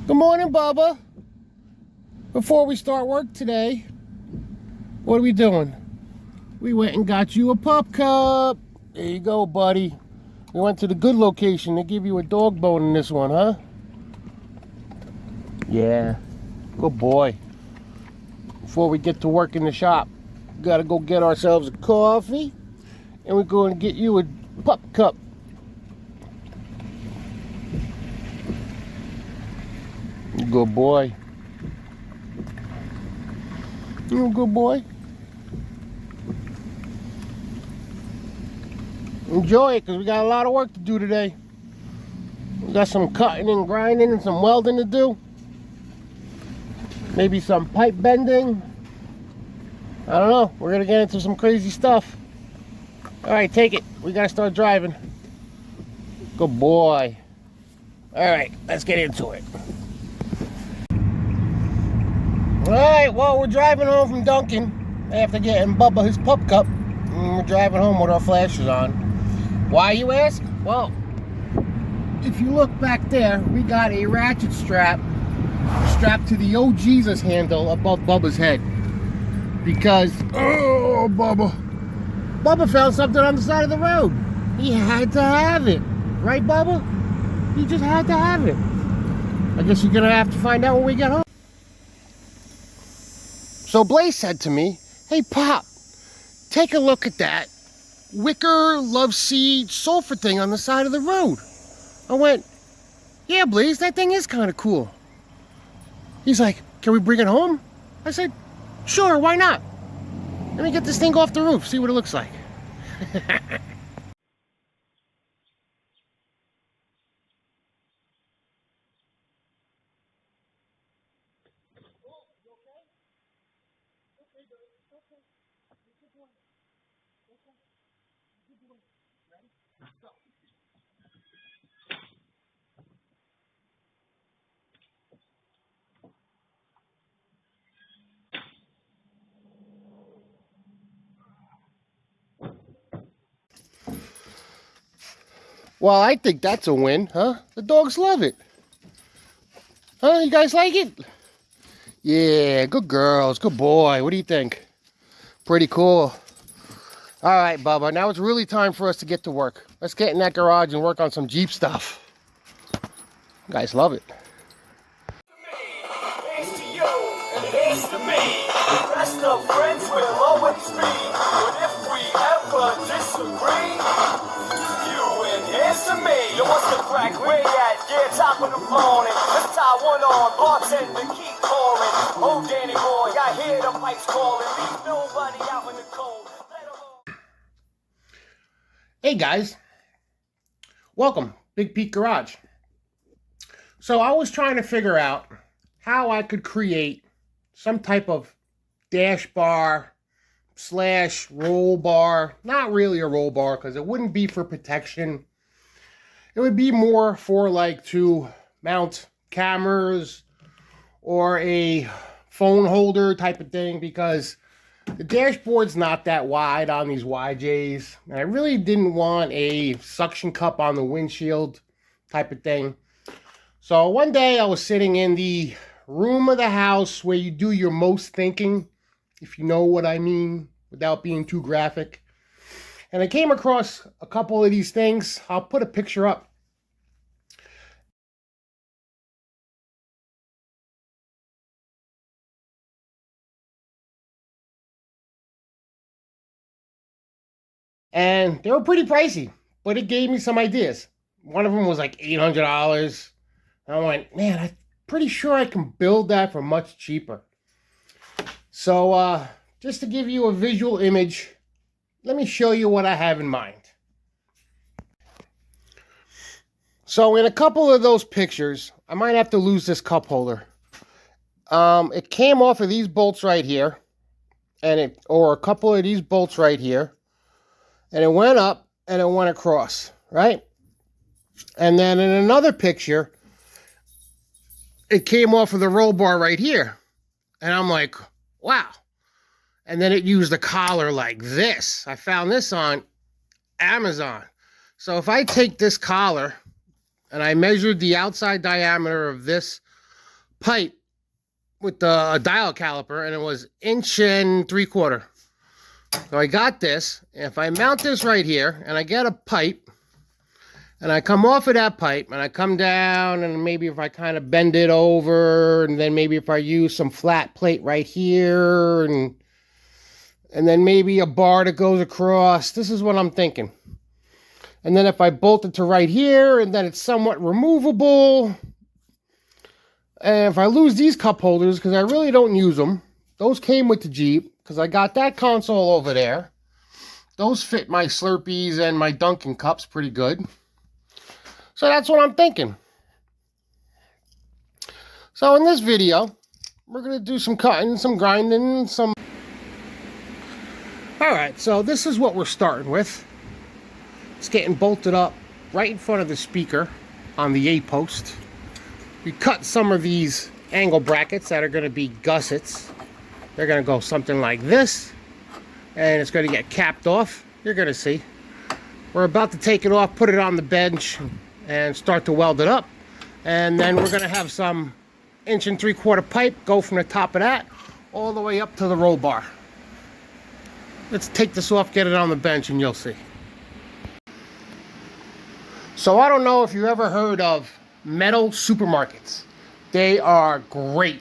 Good morning, Bubba. Before we start work today, what are we doing? We went and got you a pup cup. There you go, buddy. We went to the good location. They give you a dog bone in this one, huh? Yeah, good boy. Before we get to work in the shop, we gotta go get ourselves a coffee, and we're going to get you a pup cup. Good boy. You a good boy. Enjoy it, because we got a lot of work to do today. We got some cutting and grinding and some welding to do. Maybe some pipe bending. I don't know. We're going to get into some crazy stuff. All right, take it. We got to start driving. Good boy. All right, let's get into it. All right, well, we're driving home from Duncan after getting Bubba his pup cup. And we're driving home with our flashes on. Why, you ask? Well, if you look back there, we got a ratchet strap strapped to the Oh Jesus handle above Bubba's head. Because, oh, Bubba found something on the side of the road. He had to have it. Right, Bubba? He just had to have it. I guess you're going to have to find out when we get home. So Blaze said to me, hey, Pop, take a look at that wicker, love seed, sulfur thing on the side of the road. I went, yeah, Blaze, that thing is kind of cool. He's like, can we bring it home? I said, sure, why not? Let me get this thing off the roof, see what it looks like. Well, I think that's a win, huh? The dogs love it. Huh? You guys like it? Yeah, good girls, good boy. What do you think? Pretty cool. All right, Bubba, now it's really time for us to get to work. Let's get in that garage and work on some Jeep stuff. You guys love it. Peace to you and peace to me. Best of friends will always be. But if we ever disagree, you and here's to me. Yo, what's the crack? Where you at? Yeah, top of the morning. Let's tie one on. Bartender, keep pouring. Oh, Danny boy, I hear the pipes calling. Leave nobody out in the cold. Hey guys, welcome, Big Pete Garage. So I was trying to figure out how I could create some type of dash bar slash roll bar. Not really a roll bar, because it wouldn't be for protection. It would be more for like to mount cameras or a phone holder type of thing, because the dashboard's not that wide on these YJs. And I really didn't want a suction cup on the windshield type of thing. So one day I was sitting in the room of the house where you do your most thinking, if you know what I mean, without being too graphic. And I came across a couple of these things. I'll put a picture up. And they were pretty pricey, but it gave me some ideas. One of them was like $800. And I went, man, I'm pretty sure I can build that for much cheaper. So just to give you a visual image, let me show you what I have in mind. So in a couple of those pictures, I might have to lose this cup holder. It came off of these bolts right here, or a couple of these bolts right here. And it went up and it went across, right? And then in another picture, it came off of the roll bar right here. And I'm like, wow. And then it used a collar like this. I found this on Amazon. So if I take this collar and I measured the outside diameter of this pipe with the dial caliper, and it was 1.75 inches. So I got this. If I mount this right here, and I get a pipe, and I come off of that pipe, and I come down, and maybe if I kind of bend it over, and then maybe if I use some flat plate right here, and then maybe a bar that goes across. This is what I'm thinking. And then if I bolt it to right here, and then it's somewhat removable. And if I lose these cup holders, because I really don't use them, those came with the Jeep, because I got that console over there. Those fit my Slurpees and my Dunkin' cups pretty good. So that's what I'm thinking. So in this video, we're going to do some cutting, some grinding, some... Alright, so this is what we're starting with. It's getting bolted up right in front of the speaker on the A-post. We cut some of these angle brackets that are going to be gussets. They're going to go something like this, and it's going to get capped off. You're going to see. We're about to take it off, put it on the bench, and start to weld it up. And then we're going to have some 1.75 pipe go from the top of that all the way up to the roll bar. Let's take this off, get it on the bench, and you'll see. So I don't know if you ever heard of metal supermarkets. They are great.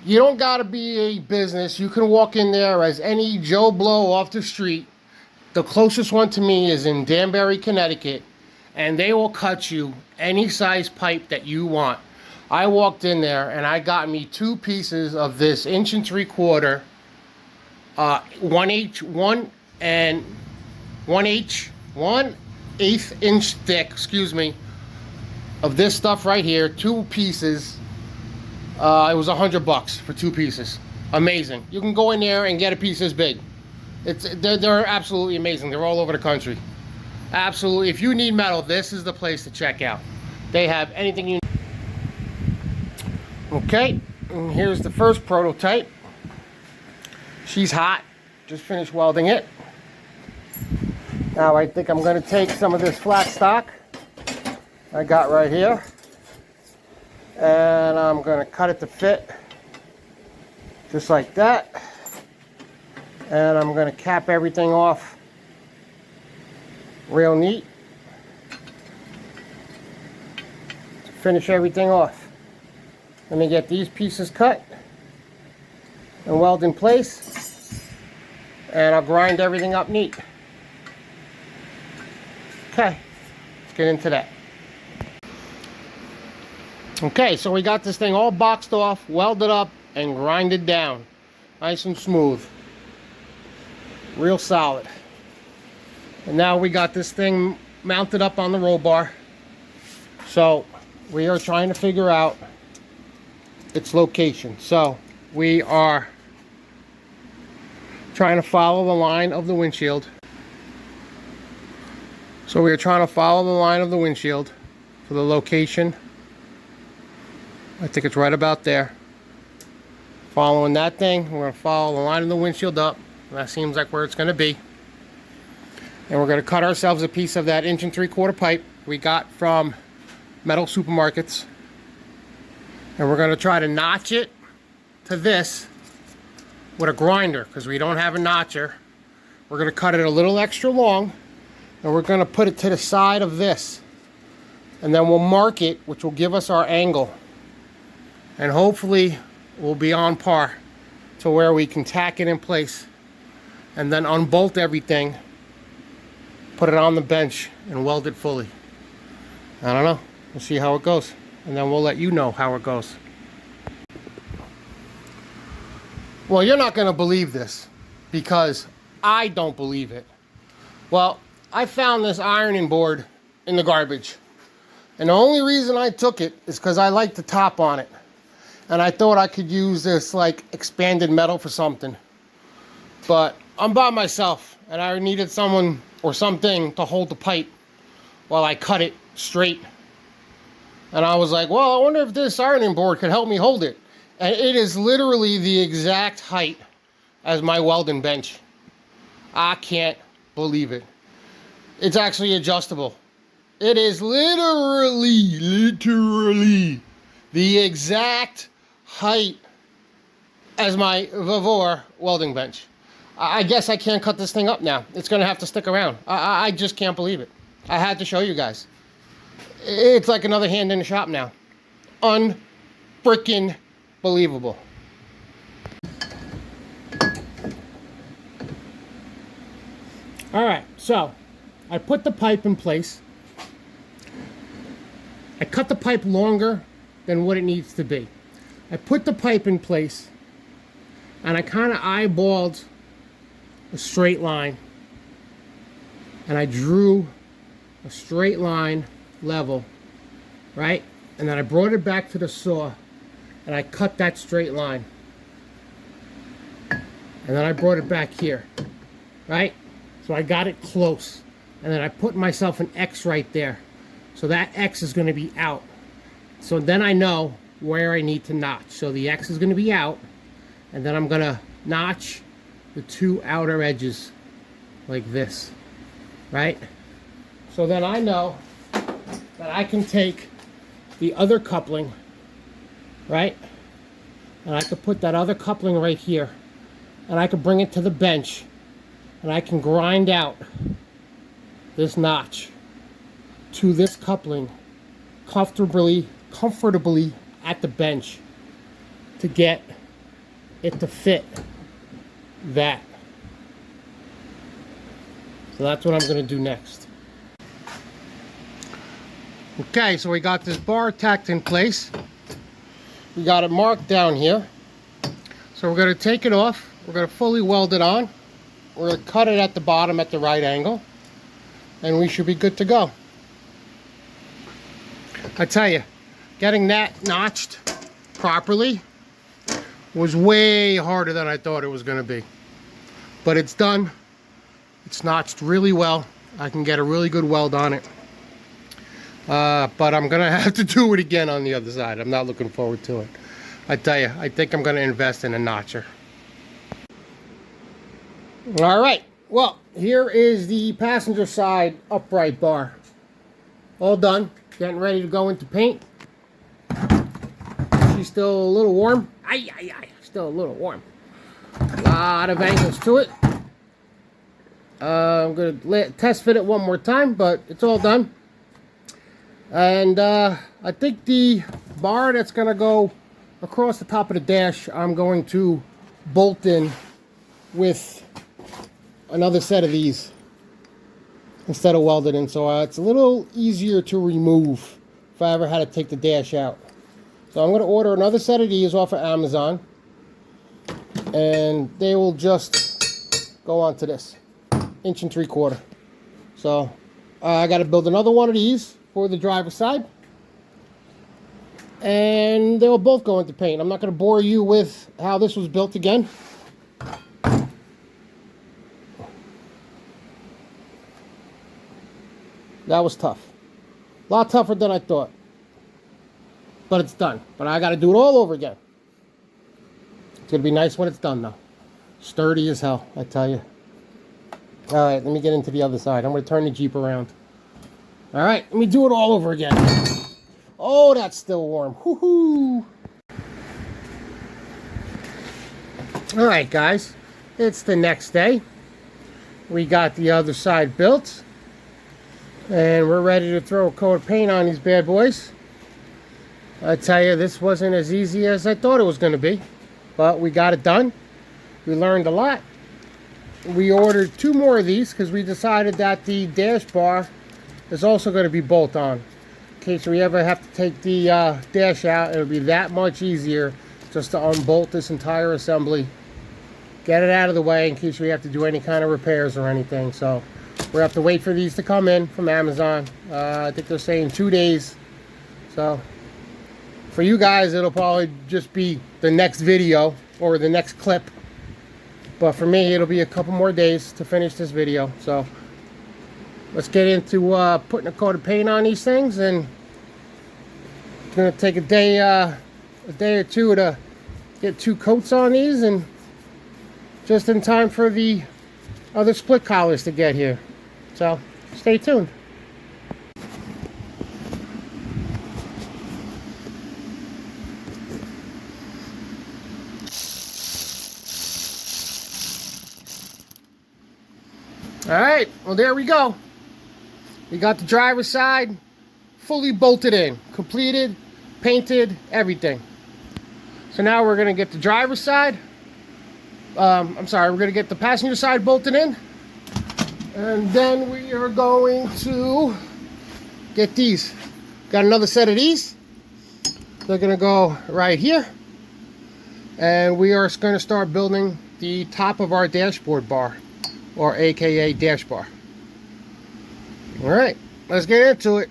You don't got to be a business. You can walk in there as any Joe Blow off the street. The closest one to me is in Danbury, Connecticut, and they will cut you any size pipe that you want. I walked in there and I got me 2 pieces of this 1.75 1/8 inch thick, of this stuff right here. 2 pieces. It was $100 for 2 pieces. Amazing. You can go in there and get a piece this big. They're absolutely amazing. They're all over the country. Absolutely. If you need metal, this is the place to check out. They have anything you need. Okay, and here's the first prototype. She's hot. Just finished welding it. Now I think I'm going to take some of this flat stock I got right here, and I'm going to cut it to fit just like that, and I'm going to cap everything off real neat to finish everything off. Let me get these pieces cut and weld in place, and I'll grind everything up neat. Okay, let's get into that. Okay, so we got this thing all boxed off, welded up, and grinded down. Nice and smooth. Real solid. And now we got this thing mounted up on the roll bar. So we are trying to figure out its location. So we are trying to follow the line of the windshield. So we are trying to follow the line of the windshield for the location. I think it's right about there. Following that thing, we're going to follow the line of the windshield up. That seems like where it's going to be. And we're going to cut ourselves a piece of that 1.75 pipe we got from metal supermarkets. And we're going to try to notch it to this with a grinder, because we don't have a notcher. We're going to cut it a little extra long, and we're going to put it to the side of this. And then we'll mark it, which will give us our angle. And hopefully we'll be on par to where we can tack it in place and then unbolt everything, put it on the bench, and weld it fully. I don't know. We'll see how it goes, and then we'll let you know how it goes. Well, you're not going to believe this, because I don't believe it. Well, I found this ironing board in the garbage, and the only reason I took it is because I like the top on it, and I thought I could use this like expanded metal for something. But I'm by myself, and I needed someone or something to hold the pipe while I cut it straight. And I was like, well, I wonder if this ironing board could help me hold it. And it is literally the exact height as my welding bench. I can't believe it. It's actually adjustable. It is literally the exact height as my Vavor welding bench. I guess I can't cut this thing up now. It's gonna have to stick around. I just can't believe it. I had to show you guys. It's like another hand in the shop now. Unfreaking believable. All right, so I put the pipe in place. I cut the pipe longer than what it needs to be. I put the pipe in place and I kind of eyeballed a straight line, and I drew a straight line level, right? And then I brought it back to the saw and I cut that straight line. And then I brought it back here, right? So I got it close. And then I put myself an X right there. So that X is going to be out. So then I know where I need to notch. So the X is going to be out. And then I'm going to notch the two outer edges like this, right? So then I know that I can take the other coupling, right? And I could put that other coupling right here. And I could bring it to the bench. And I can grind out this notch to this coupling comfortably at the bench to get it to fit that. So that's what I'm going to do next. Okay, so we got this bar tacked in place. We got it marked down here. So we're going to take it off. We're going to fully weld it on. We're going to cut it at the bottom at the right angle. And we should be good to go. I tell you, getting that notched properly was way harder than I thought it was going to be. But it's done. It's notched really well. I can get a really good weld on it. But I'm going to have to do it again on the other side. I'm not looking forward to it. I tell you, I think I'm going to invest in a notcher. All right, well, here is the passenger side upright bar. All done, getting ready to go into paint. She's still a little warm. Still a little warm. A lot of angles to it. I'm going to test fit it one more time, but it's all done. And I think the bar that's going to go across the top of the dash, I'm going to bolt in with another set of these instead of welded in, so it's a little easier to remove if I ever had to take the dash out. So I'm going to order another set of these off of Amazon, and they will just go onto this 1 3/4 inch. So I got to build another one of these for the driver's side, and they'll both go into paint. I'm not going to bore you with how this was built again. That was tough. A lot tougher than I thought. But it's done. But I got to do it all over again. It's going to be nice when it's done, though. Sturdy as hell, I tell you. All right, let me get into the other side. I'm going to turn the Jeep around. All right, let me do it all over again. Oh, that's still warm. Woohoo! All right, guys. It's the next day. We got the other side built. And we're ready to throw a coat of paint on these bad boys. I tell you, this wasn't as easy as I thought it was going to be. But we got it done. We learned a lot. We ordered 2 more of these because we decided that the dash bar is also going to be bolt on. In case we ever have to take the dash out, it'll be that much easier just to unbolt this entire assembly. Get it out of the way in case we have to do any kind of repairs or anything. So we have to wait for these to come in from Amazon. I think they're saying 2 days. So for you guys, it'll probably just be the next video or the next clip. But for me, it'll be a couple more days to finish this video. So let's get into putting a coat of paint on these things. And it's going to take a day or two to get 2 coats on these. And just in time for the other split collars to get here. So stay tuned. Alright, well there we go. We got the driver's side fully bolted in, completed, painted, everything. So now we're going to get the driver's side. We're going to get the passenger side bolted in. And then we are going to get these. Got another set of these. They're going to go right here. And we are going to start building the top of our dashboard bar, or AKA dash bar. Alright, let's get into it.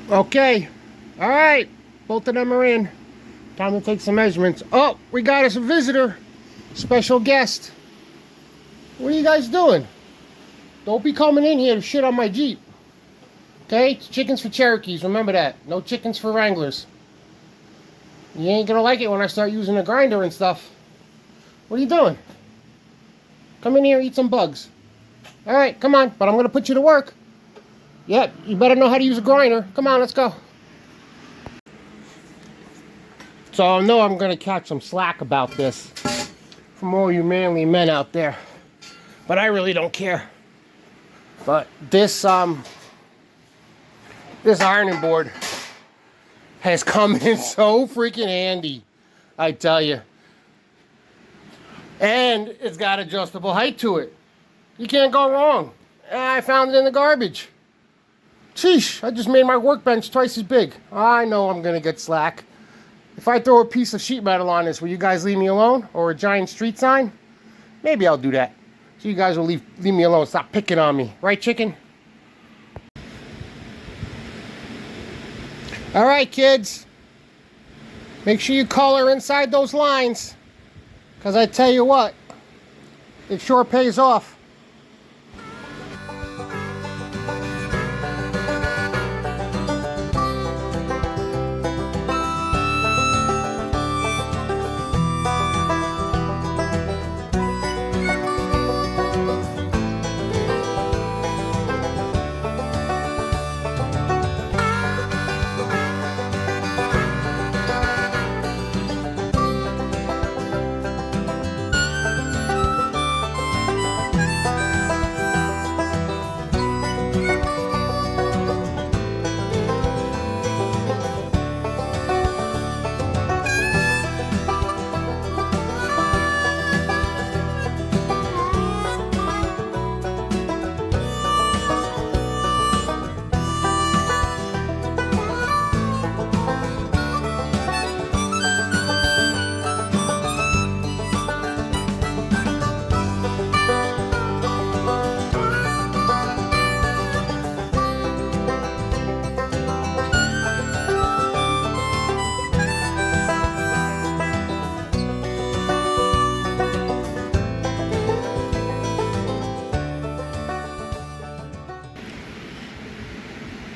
Okay, alright, both of them are in. Time to take some measurements. Oh, we got us a visitor, special guest. What are you guys doing? Don't be coming in here to shit on my Jeep. Okay, it's chickens for Cherokees, remember that. No chickens for Wranglers. You ain't gonna like it when I start using a grinder and stuff. What are you doing? Come in here, eat some bugs. Alright, come on, but I'm gonna put you to work. Yep, you better know how to use a grinder. Come on, let's go. So I know I'm gonna catch some slack about this from all you manly men out there, but I really don't care. But this ironing board has come in so freaking handy, I tell you. And it's got adjustable height to it. You can't go wrong. I found it in the garbage. Sheesh, I just made my workbench twice as big. I know I'm gonna get slack. If I throw a piece of sheet metal on this, will you guys leave me alone? Or a giant street sign? Maybe I'll do that. So you guys will leave me alone. Stop picking on me. Right, chicken? Alright, kids. Make sure you color inside those lines. Because I tell you what, it sure pays off.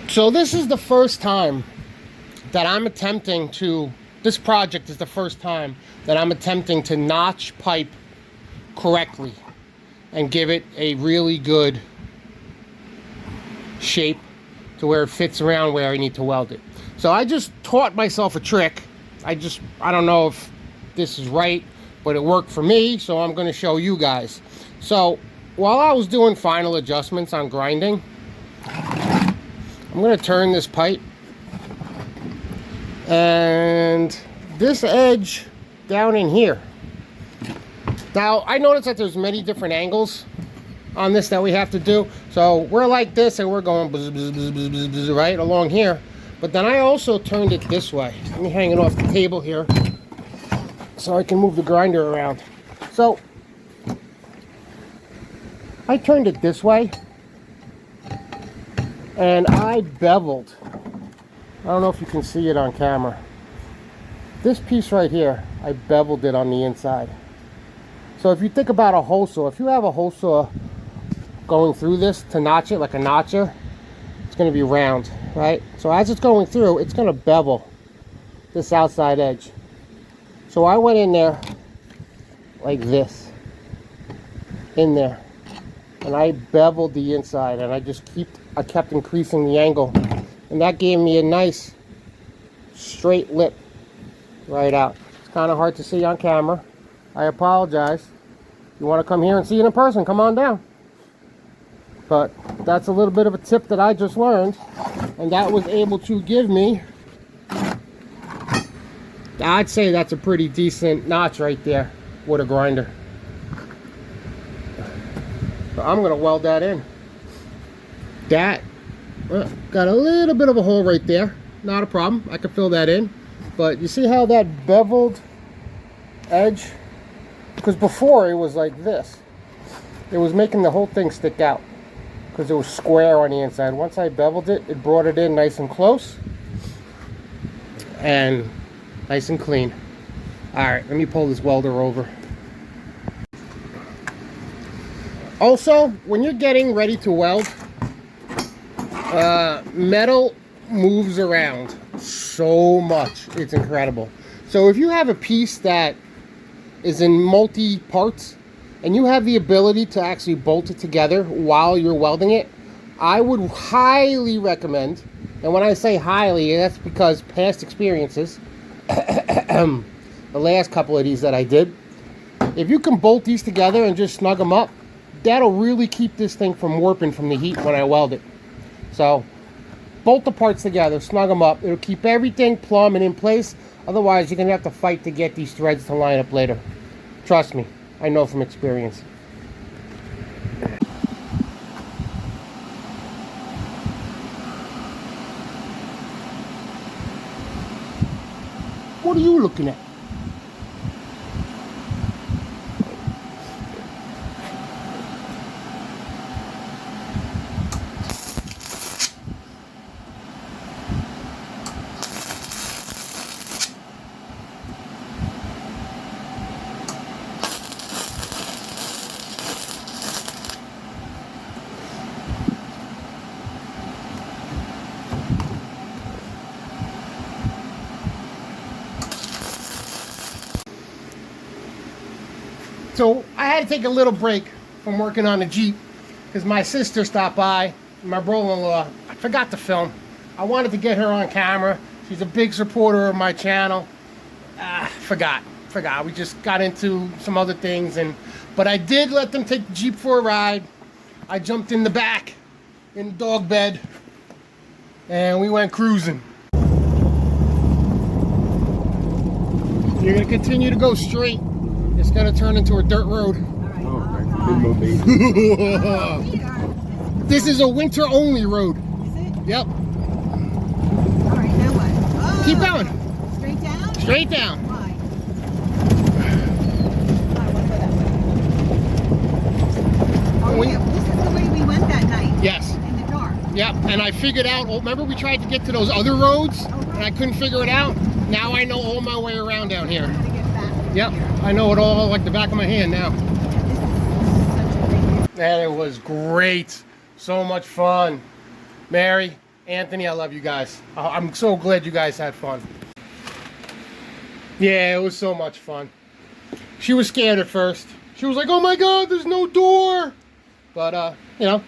So this is the first time that I'm attempting to, this project is the first time that I'm attempting to notch pipe correctly and give it a really good shape to where it fits around where I need to weld it. So I just taught myself a trick. I don't know if this is right, but it worked for me, so I'm going to show you guys. So while I was doing final adjustments on grinding, I'm going to turn this pipe, and this edge down in here. Now I noticed that there's many different angles on this that we have to do. So we're like this and we're going bzz, bzz, bzz, bzz, bzz, bzz, right along here. But then I also turned it this way. Let me hang it off the table here so I can move the grinder around. So I turned it this way and I beveled. I don't know if you can see it on camera. This piece right here, I beveled it on the inside. So if you think about a hole saw, if you have a hole saw going through this to notch it like a notcher, it's going to be round, right? So as it's going through, it's going to bevel this outside edge. So I went in there like this, in there, and I beveled the inside, and I kept increasing the angle, and that gave me a nice straight lip right out. It's kind of hard to see on camera. I apologize. you want to come here and see it in person, come on down. But that's a little bit of a tip that I just learned, and that was able to give me, I'd say that's a pretty decent notch right there with a grinder. So I'm going to weld that in. That got a little bit of a hole right there. Not a problem. I can fill that in. But you see how that beveled edge? Because before it was like this. It was making the whole thing stick out. Because it was square on the inside. Once I beveled it, it brought it in nice and close. And nice and clean. Alright, let me pull this welder over. Also, when you're getting ready to weld, metal moves around so much. It's incredible. So if you have a piece that is in multi parts and you have the ability to actually bolt it together while you're welding it, I would highly recommend, and when I say highly, that's because past experiences, the last couple of these that I did, if you can bolt these together and just snug them up, that'll really keep this thing from warping from the heat when I weld it. So bolt the parts together, snug them up. It'll keep everything plumb and in place. Otherwise, you're going to have to fight to get these threads to line up later. Trust me, I know from experience. What are you looking at? So I had to take a little break from working on the Jeep because my sister stopped by, my brother-in-law. I forgot to film. I wanted to get her on camera. She's a big supporter of my channel. Forgot. We just got into some other things, but I did let them take the Jeep for a ride. I jumped in the back, in the dog bed, and we went cruising. You're gonna continue to go straight. It's gonna turn into a dirt road. This is a winter only road. Is it? Yep. Alright, now what? Oh, Keep going. Straight down? Straight down. Why? I want to go that way. Oh, yeah. This is the way we went that night. Yes. In the dark. Yep. And I figured out, remember we tried to get to those other roads and I couldn't figure it out? Now I know all my way around down here. How to get back. Yep. I know it all like the back of my hand now. This is such a big... And it was great. So much fun. Mary, Anthony, I love you guys. I'm so glad you guys had fun. Yeah, it was so much fun. She was scared at first. She was like, oh my God, there's no door. But, you know,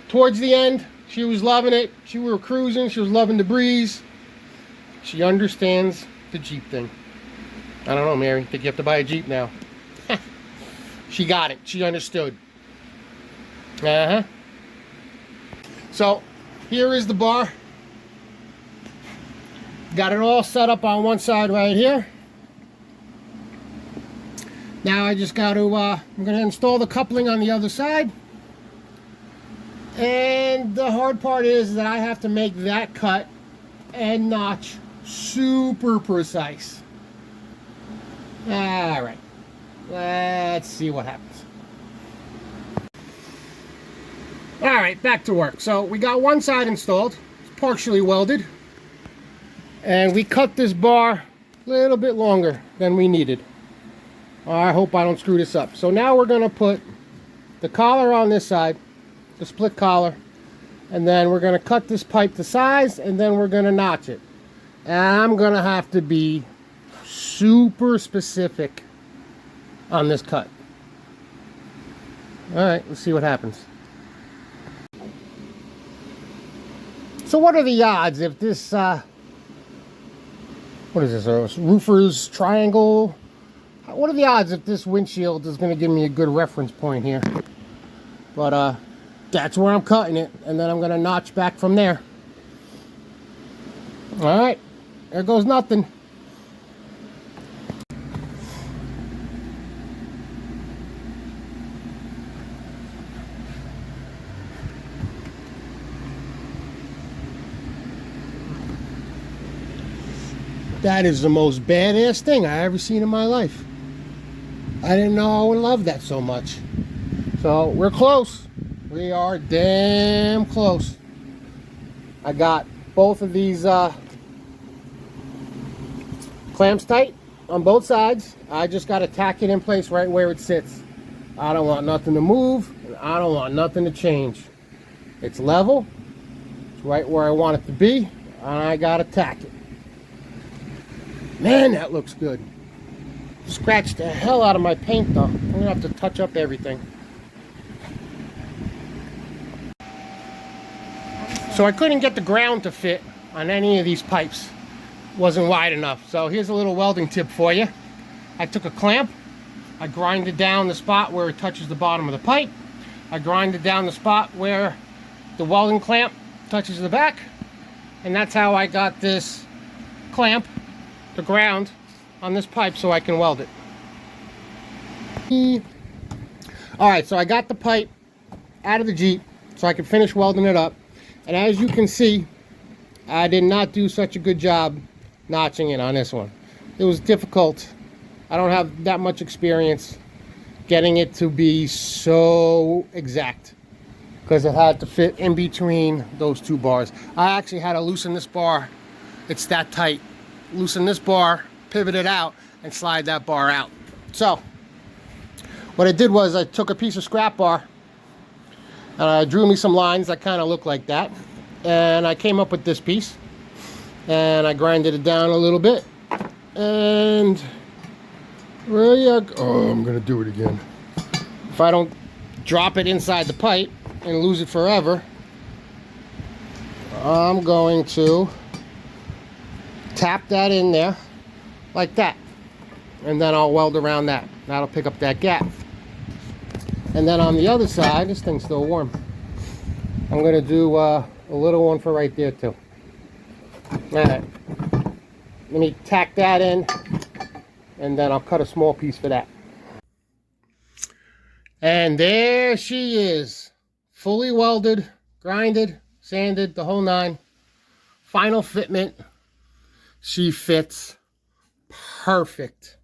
towards the end, she was loving it. We were cruising. She was loving the breeze. She understands the Jeep thing. I don't know, Mary. Think you have to buy a Jeep now? She got it. She understood. Uh-huh. So, here is the bar. Got it all set up on one side right here. Now I just got to, I'm going to install the coupling on the other side. And the hard part is that I have to make that cut and notch super precise. All right. Let's see what happens. All right, back to work. So we got one side installed. It's partially welded. And we cut this bar a little bit longer than we needed. I hope I don't screw this up. So now we're going to put the collar on this side, the split collar, and then we're going to cut this pipe to size, and then we're going to notch it. And I'm going to have to be super specific on this cut. All right, let's see what happens. So what are the odds if this, what is this, a roofer's triangle What are the odds if this windshield is going to give me a good reference point here? But that's where I'm cutting it, and then I'm going to notch back from there. All right, there goes nothing. That is the most badass thing I ever seen in my life. I didn't know I would love that so much. So we're close. We are damn close. I got both of these clamps tight on both sides. I just got to tack it in place right where it sits. I don't want nothing to move, and I don't want nothing to change. It's level. It's right where I want it to be, and I got to tack it. Man, that looks good. Scratched the hell out of my paint though. I'm gonna have to touch up everything. So I couldn't get the ground to fit on any of these pipes. Wasn't wide enough. So here's a little welding tip for you. I took a clamp, I grinded down the spot where it touches the bottom of the pipe. I grinded down the spot where the welding clamp touches the back. And that's how I got this clamp, the ground, on this pipe so I can weld it. Alright, so I got the pipe out of the Jeep so I can finish welding it up. And as you can see, I did not do such a good job notching it on this one. It was difficult. I don't have that much experience getting it to be so exact because it had to fit in between those two bars. I actually had to loosen this bar. It's that tight. Loosen this bar, pivot it out, and slide that bar out. So what I did was I took a piece of scrap bar and I drew me some lines that kind of look like that, and I came up with this piece and I grinded it down a little bit, and I'm gonna do it again. If I don't drop it inside the pipe and lose it forever, I'm going to tap that in there like that, and then I'll weld around that. That'll pick up that gap. And then on the other side, this thing's still warm, I'm gonna do a little one for right there too. Alright, let me tack that in, and then I'll cut a small piece for that. And there she is, fully welded, grinded, sanded, the whole nine. Final fitment. She fits perfect.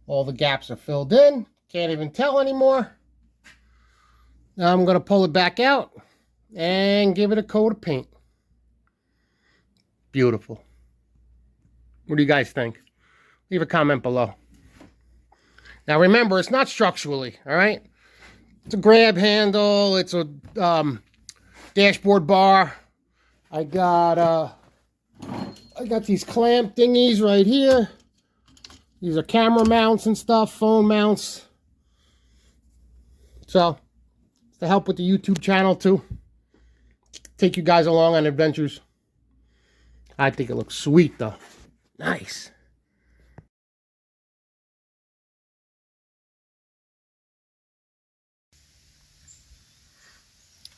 All the gaps are filled in. Can't even tell anymore. Now I'm going to pull it back out and give it a coat of paint. Beautiful. What do you guys think? Leave a comment below. Now remember, it's not structurally, all right? It's a grab handle. It's a dashboard bar. I got these clamp thingies right here. These are camera mounts and stuff, phone mounts. So, it's to help with the YouTube channel too. Take you guys along on adventures. I think it looks sweet though. Nice.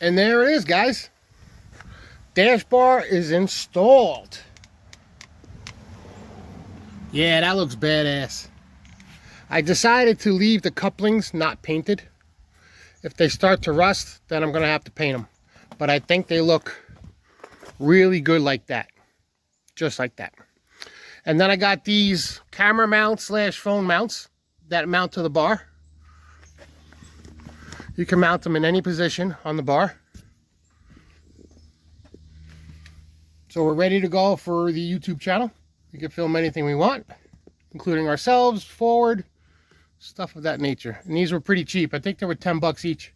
And there it is, guys. Dash bar is installed. Yeah, that looks badass. I decided to leave the couplings not painted. If they start to rust, then I'm going to have to paint them. But I think they look really good like that. Just like that. And then I got these camera mounts / phone mounts that mount to the bar. You can mount them in any position on the bar. So we're ready to go for the YouTube channel. We can film anything we want, including ourselves, forward, stuff of that nature. And these were pretty cheap. I think they were 10 bucks each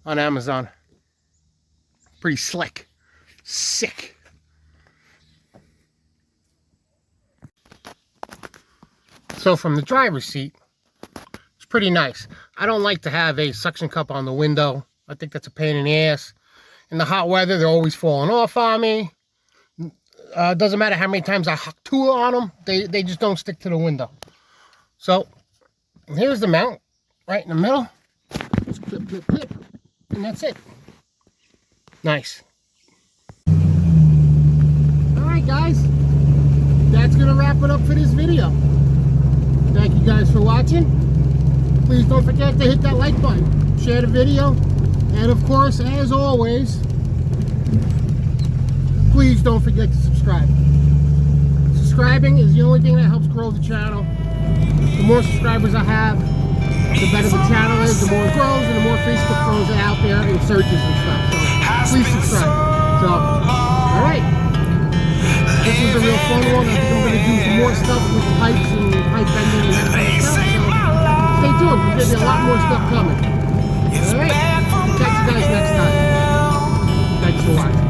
on Amazon. Pretty slick. Sick. So from the driver's seat, it's pretty nice. I don't like to have a suction cup on the window. I think that's a pain in the ass. In the hot weather, they're always falling off on me. Doesn't matter how many times I huck tool on them, they just don't stick to the window. So And here's the mount, right in the middle. Just clip, clip, clip, and that's it. Nice. Alright guys, that's going to wrap it up for this video. Thank you guys for watching. Please don't forget to hit that like button, share the video, and of course, as always, please don't forget to subscribe. Subscribing is the only thing that helps grow the channel. The more subscribers I have, the better the channel is, the more it grows, and the more Facebook throws it out there in searches and stuff. So please subscribe. So, alright. This was a real fun one. I think I'm going to do some more stuff with pipes and pipe bending and that kind of stuff. So stay tuned. There's going to be a lot more stuff coming. Alright. Catch you guys next time. Thanks for watching.